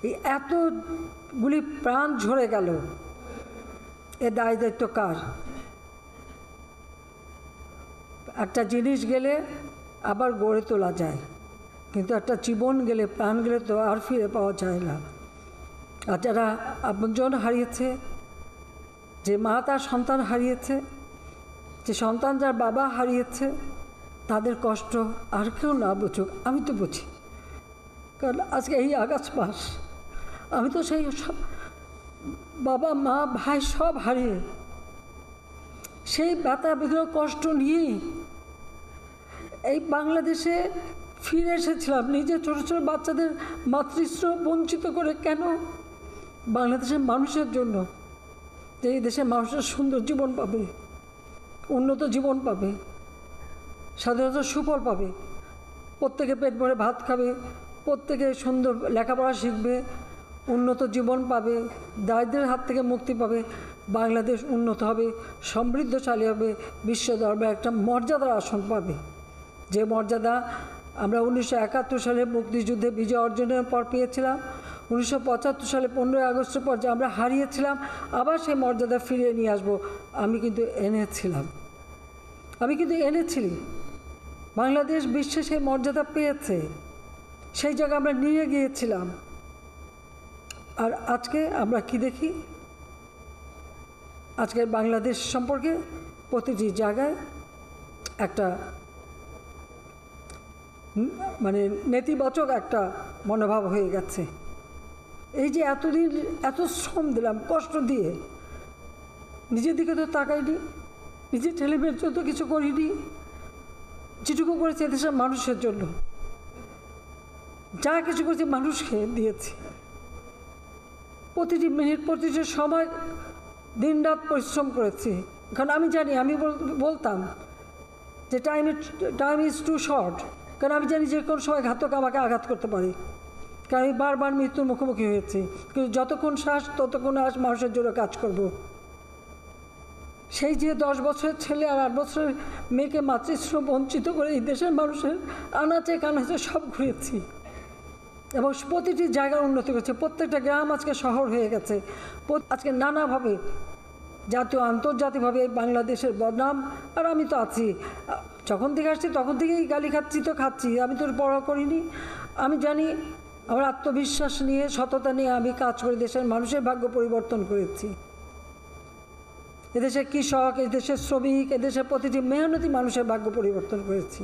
এই এতগুলি প্রাণ ঝরে গেল, এ দায় দায়িত্ব কার? একটা জিনিস গেলে আবার গড়ে তোলা যায়, কিন্তু একটা জীবন গেলে, প্রাণ গেলে তো আর ফিরে পাওয়া যায় না। আর যারা আপনজন হারিয়েছে, যে মা তার সন্তান হারিয়েছে, যে সন্তান যার বাবা হারিয়েছে, তাদের কষ্ট আর কেউ না বুঝুক, আমি তো বুঝি। কারণ আজকে এই আগস্ট মাস আমি তো সেই বাবা মা ভাই সব হারিয়ে সেই ব্যথা বেদনা কষ্ট নিয়েই এই বাংলাদেশে ফিরে এসেছিলাম। নিজের ছোটো ছোটো বাচ্চাদের মাতৃস্নেহ বঞ্চিত করে কেন? বাংলাদেশের মানুষের জন্য, যে এই দেশের মানুষের সুন্দর জীবন পাবে, উন্নত জীবন পাবে, স্বাধীনতার সুফল পাবে, প্রত্যেকে পেট ভরে ভাত খাবে, প্রত্যেকে সুন্দর লেখাপড়া শিখবে, উন্নত জীবন পাবে, দারিদ্র্যের হাত থেকে মুক্তি পাবে, বাংলাদেশ উন্নত হবে, সমৃদ্ধশালী হবে, বিশ্ব দরবারে একটা মর্যাদার আসন পাবে। যে মর্যাদা আমরা 1971 সালে মুক্তিযুদ্ধে বিজয় অর্জনের পর পেয়েছিলাম, 1975 সালে 15ই আগস্টের পর যে আমরা হারিয়েছিলাম, আবার সেই মর্যাদা ফিরিয়ে নিয়ে আসবো। আমি কিন্তু এনেছি। বাংলাদেশ বিশ্বে সেই মর্যাদা পেয়েছে, সেই জায়গায় আমরা নিয়ে গিয়েছিলাম। আর আজকে আমরা কি দেখি? আজকের বাংলাদেশ সম্পর্কে প্রতিটি জায়গায় একটা নেতিবাচক একটা মনোভাব হয়ে গেছে। এই যে এতদিন এত শ্রম দিলাম, কষ্ট দিয়ে, নিজের দিকে তো তাকাইনি, নিজের ছেলেমেয়ের জন্য তো কিছু করিনি, যেটুকু করেছি এদেশের মানুষের জন্য, যা কিছু করেছি মানুষকে দিয়েছি। প্রতিটি মিনিট, প্রতিটি সময় দিন রাত পরিশ্রম করেছি। কারণ আমি জানি, আমি বলতাম যে টাইম ইজ টু শর্ট, কারণ আমি জানি যে কোনো সময় ঘাতক আমাকে আঘাত করতে পারে। কারণ আমি বারবার মৃত্যুর মুখোমুখি হয়েছি, কিন্তু যতক্ষণ শ্বাস ততক্ষণ মানুষের জন্য কাজ করব। সেই যে 10 বছরের ছেলে আর 8 বছরের মেয়েকে মাতৃস্নেহ বঞ্চিত করে এই দেশের মানুষের আনাচে কানাচে সব ঘুরেছি, এবং প্রতিটি জায়গার উন্নতি করেছে। প্রত্যেকটা গ্রাম আজকে শহর হয়ে গেছে। আজকে নানাভাবে জাতীয় আন্তর্জাতিকভাবে বাংলাদেশের বদনাম। আর আমি তো আছি, যখন থেকে আসছি তখন থেকেই গালি খাচ্ছি। আমি তো পড়া করিনি। আমি জানি, আমার আত্মবিশ্বাস নিয়ে, সততা নিয়ে আমি কাজ করে দেশের মানুষের ভাগ্য পরিবর্তন করেছি। এদেশের কৃষক, এদেশের শ্রমিক, এদেশের প্রতিটি মেহনতি মানুষের ভাগ্য পরিবর্তন করেছি।